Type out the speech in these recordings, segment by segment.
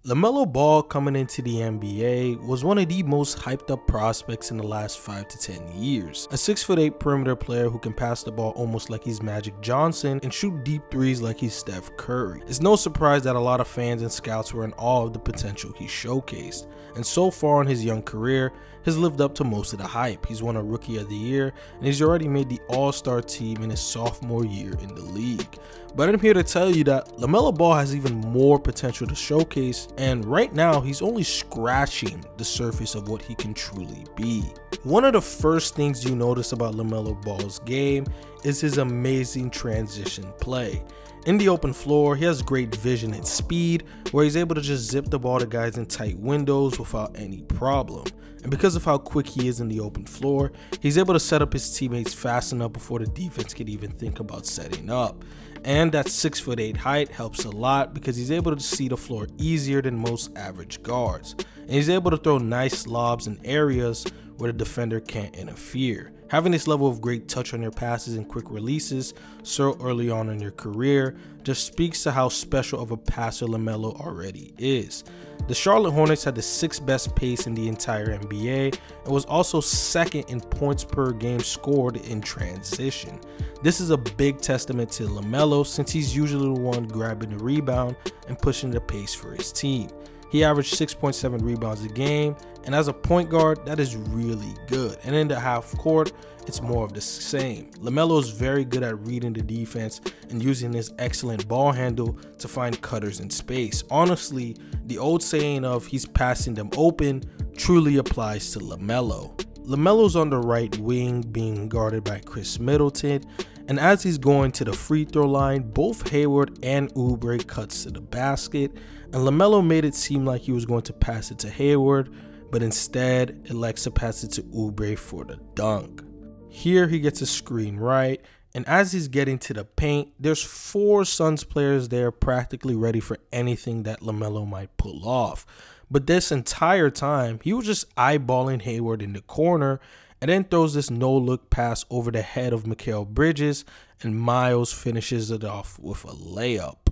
LaMelo Ball coming into the NBA was one of the most hyped up prospects in the last 5 to 10 years. A 6'8" perimeter player who can pass the ball almost like he's Magic Johnson and shoot deep threes like he's Steph Curry. It's no surprise that a lot of fans and scouts were in awe of the potential he showcased, and so far in his young career has lived up to most of the hype. He's won a Rookie of the Year and he's already made the All-Star team in his sophomore year in the league. But I'm here to tell you that LaMelo Ball has even more potential to showcase, and right now he's only scratching the surface of what he can truly be. One of the first things you notice about LaMelo Ball's game is his amazing transition play. In the open floor, he has great vision and speed, where he's able to just zip the ball to guys in tight windows without any problem. And because of how quick he is in the open floor, he's able to set up his teammates fast enough before the defense can even think about setting up. And that 6'8" height helps a lot because he's able to see the floor easier than most average guards. And he's able to throw nice lobs in areas where the defender can't interfere. Having this level of great touch on your passes and quick releases so early on in your career just speaks to how special of a passer LaMelo already is. The Charlotte Hornets had the 6th best pace in the entire NBA and was also 2nd in points per game scored in transition. This is a big testament to LaMelo since he's usually the one grabbing the rebound and pushing the pace for his team. He averaged 6.7 rebounds a game, and as a point guard, that is really good. And in the half court, it's more of the same. LaMelo is very good at reading the defense and using his excellent ball handle to find cutters in space. Honestly, the old saying of he's passing them open truly applies to LaMelo. LaMelo's on the right wing being guarded by Chris Middleton, and as he's going to the free throw line, both Hayward and Oubre cuts to the basket, and LaMelo made it seem like he was going to pass it to Hayward, but instead elects to pass it to Oubre for the dunk. Here he gets a screen right, and as he's getting to the paint, there's 4 Suns players there practically ready for anything that LaMelo might pull off. But this entire time, he was just eyeballing Hayward in the corner and then throws this no-look pass over the head of Mikal Bridges, and Miles finishes it off with a layup.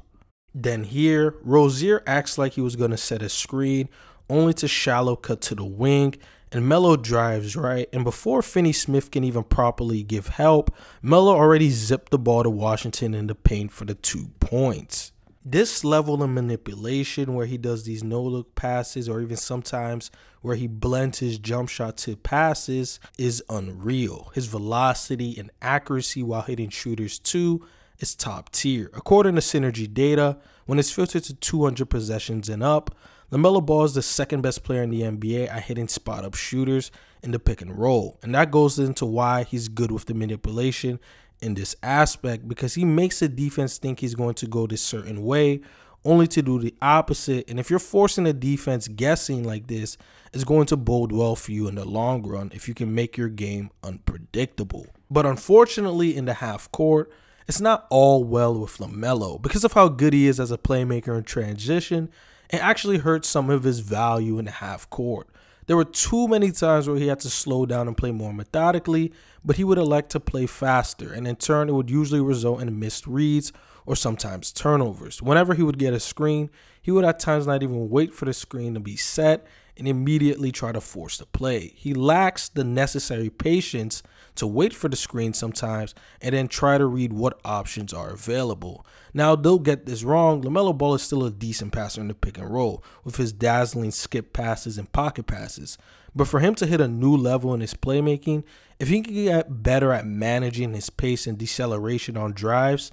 Then here, Rozier acts like he was going to set a screen, only to shallow cut to the wing, and Melo drives right, and before Finney-Smith can even properly give help, Melo already zipped the ball to Washington in the paint for the 2 points. This level of manipulation where he does these no-look passes, or even sometimes where he blends his jump shot to passes, is unreal. His velocity and accuracy while hitting shooters too is top tier. According to Synergy data, when it's filtered to 200 possessions and up, LaMelo Ball is the 2nd best player in the NBA at hitting spot-up shooters in the pick and roll. And that goes into why he's good with the manipulation in this aspect, because he makes the defense think he's going to go this certain way only to do the opposite. And if you're forcing the defense guessing like this, it's going to bode well for you in the long run if you can make your game unpredictable. But unfortunately in the half court, it's not all well with LaMelo. Because of how good he is as a playmaker in transition, it actually hurts some of his value in the half court. There were too many times where he had to slow down and play more methodically, but he would elect to play faster, and in turn it would usually result in missed reads or sometimes turnovers. Whenever he would get a screen, he would at times not even wait for the screen to be set and immediately try to force the play. He lacks the necessary patience to wait for the screen sometimes and then try to read what options are available. Now, don't get this wrong, LaMelo Ball is still a decent passer in the pick and roll with his dazzling skip passes and pocket passes. But for him to hit a new level in his playmaking, if he can get better at managing his pace and deceleration on drives,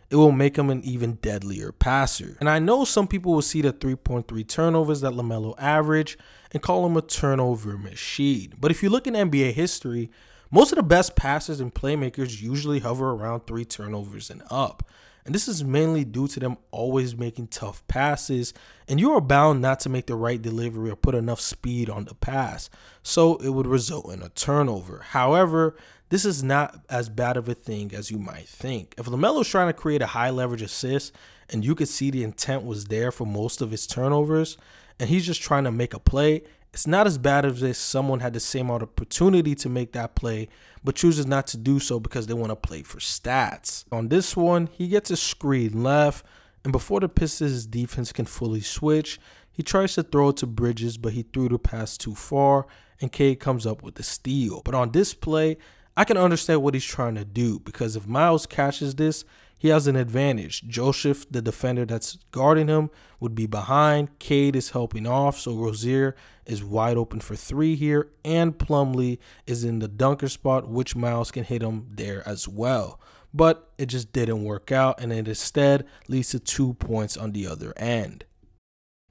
it will make him an even deadlier passer. And I know some people will see the 3.3 turnovers that LaMelo averaged and call him a turnover machine. But if you look in NBA history, most of the best passers and playmakers usually hover around 3 turnovers and up. And this is mainly due to them always making tough passes, and you are bound not to make the right delivery or put enough speed on the pass, so it would result in a turnover. However, this is not as bad of a thing as you might think. If LaMelo is trying to create a high leverage assist and you could see the intent was there for most of his turnovers and he's just trying to make a play, it's not as bad as if someone had the same opportunity to make that play but chooses not to do so because they want to play for stats. On this one, he gets a screen left, and before the Pistons defense can fully switch, He tries to throw it to Bridges, but he threw the pass too far, and Cade comes up with the steal. But on this play, I can understand what he's trying to do, because if Miles catches this, he has an advantage. Joseph, the defender that's guarding him, would be behind. Cade is helping off, so Rozier is wide open for 3 here, and Plumlee is in the dunker spot, which Miles can hit him there as well. But it just didn't work out, and it instead leads to 2 points on the other end.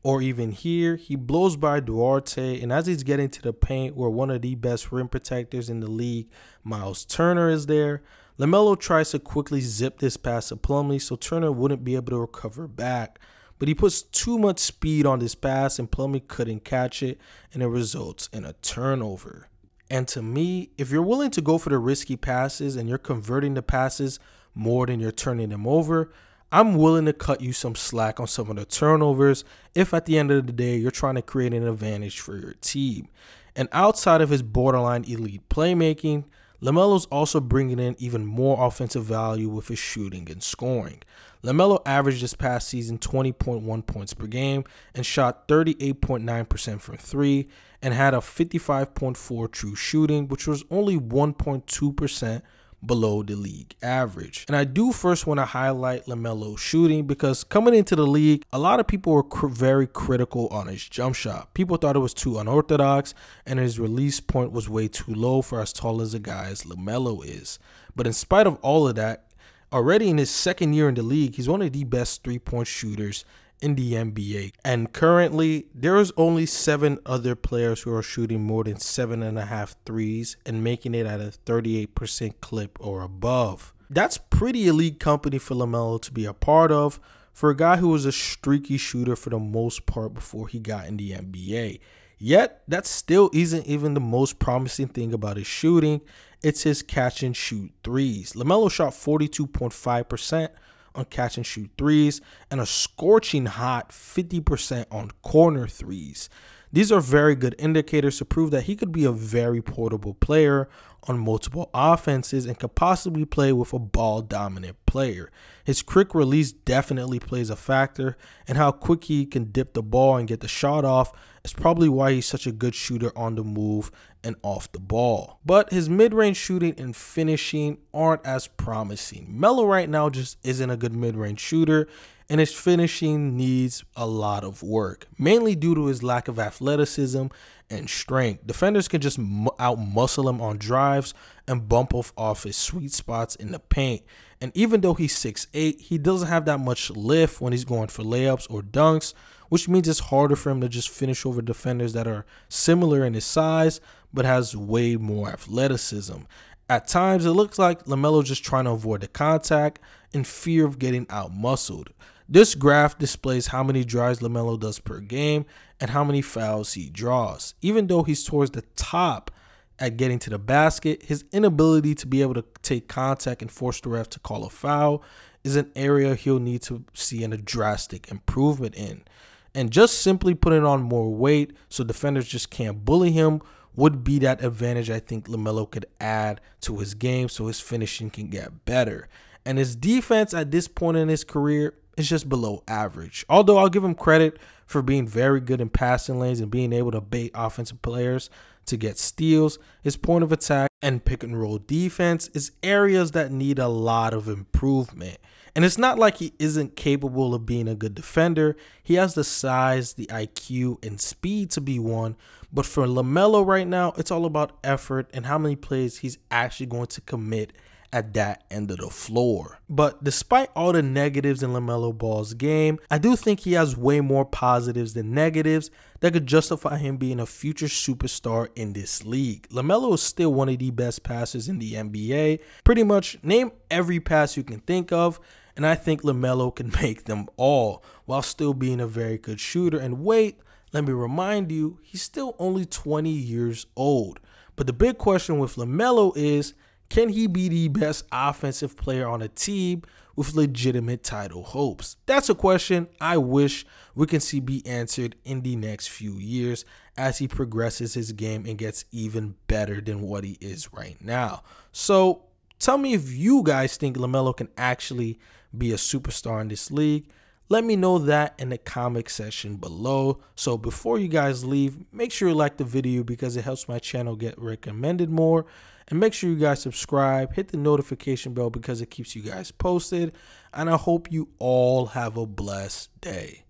Or even here, he blows by Duarte, and as he's getting to the paint where one of the best rim protectors in the league, Miles Turner, is there, LaMelo tries to quickly zip this pass to Plumlee so Turner wouldn't be able to recover back. But he puts too much speed on this pass and Plumlee couldn't catch it, and it results in a turnover. And to me, if you're willing to go for the risky passes and you're converting the passes more than you're turning them over, I'm willing to cut you some slack on some of the turnovers if at the end of the day you're trying to create an advantage for your team. And outside of his borderline elite playmaking, LaMelo's also bringing in even more offensive value with his shooting and scoring. LaMelo averaged this past season 20.1 points per game and shot 38.9% from 3 and had a 55.4 true shooting, which was only 1.2% below the league average. And I do first want to highlight LaMelo's shooting, because coming into the league, a lot of people were very critical on his jump shot. People thought it was too unorthodox and his release point was way too low for as tall as a guy as LaMelo is. But in spite of all of that, already in his second year in the league, he's one of the best three-point shooters in the NBA. And currently, there is only 7 other players who are shooting more than 7.5 threes and making it at a 38% clip or above. That's pretty elite company for LaMelo to be a part of for a guy who was a streaky shooter for the most part before he got in the NBA. Yet, that still isn't even the most promising thing about his shooting. It's his catch and shoot threes. LaMelo shot 42.5% on catch and shoot threes and a scorching hot 50% on corner threes. These are very good indicators to prove that he could be a very portable player on multiple offenses and could possibly play with a ball dominant player. His quick release definitely plays a factor, and how quick he can dip the ball and get the shot off is probably why he's such a good shooter on the move and off the ball. But his mid-range shooting and finishing aren't as promising. Melo right now just isn't a good mid-range shooter, and his finishing needs a lot of work, mainly due to his lack of athleticism and strength. Defenders can just out-muscle him on drives and bump off his sweet spots in the paint. And even though he's 6'8", he doesn't have that much lift when he's going for layups or dunks, which means it's harder for him to just finish over defenders that are similar in his size but has way more athleticism. At times, it looks like LaMelo just trying to avoid the contact in fear of getting out-muscled. This graph displays how many drives LaMelo does per game and how many fouls he draws. Even though he's towards the top at getting to the basket, his inability to be able to take contact and force the ref to call a foul is an area he'll need to see a drastic improvement in. And just simply putting on more weight so defenders just can't bully him would be that advantage I think LaMelo could add to his game so his finishing can get better. And his defense at this point in his career is just below average. Although I'll give him credit for being very good in passing lanes and being able to bait offensive players to get steals, his point of attack and pick and roll defense is areas that need a lot of improvement. And it's not like he isn't capable of being a good defender. He has the size, the IQ, and speed to be one. But for LaMelo right now, it's all about effort and how many plays he's actually going to commit at that end of the floor. But despite all the negatives in LaMelo Ball's game, I do think he has way more positives than negatives that could justify him being a future superstar in this league. LaMelo is still one of the best passers in the NBA. Pretty much name every pass you can think of, and I think LaMelo can make them all while still being a very good shooter. And wait, let me remind you, he's still only 20 years old. But the big question with LaMelo is, can he be the best offensive player on a team with legitimate title hopes? That's a question I wish we can see be answered in the next few years as he progresses his game and gets even better than what he is right now. So tell me if you guys think LaMelo can actually be a superstar in this league. Let me know that in the comment section below. So before you guys leave, make sure you like the video because it helps my channel get recommended more. And make sure you guys subscribe, hit the notification bell because it keeps you guys posted. And I hope you all have a blessed day.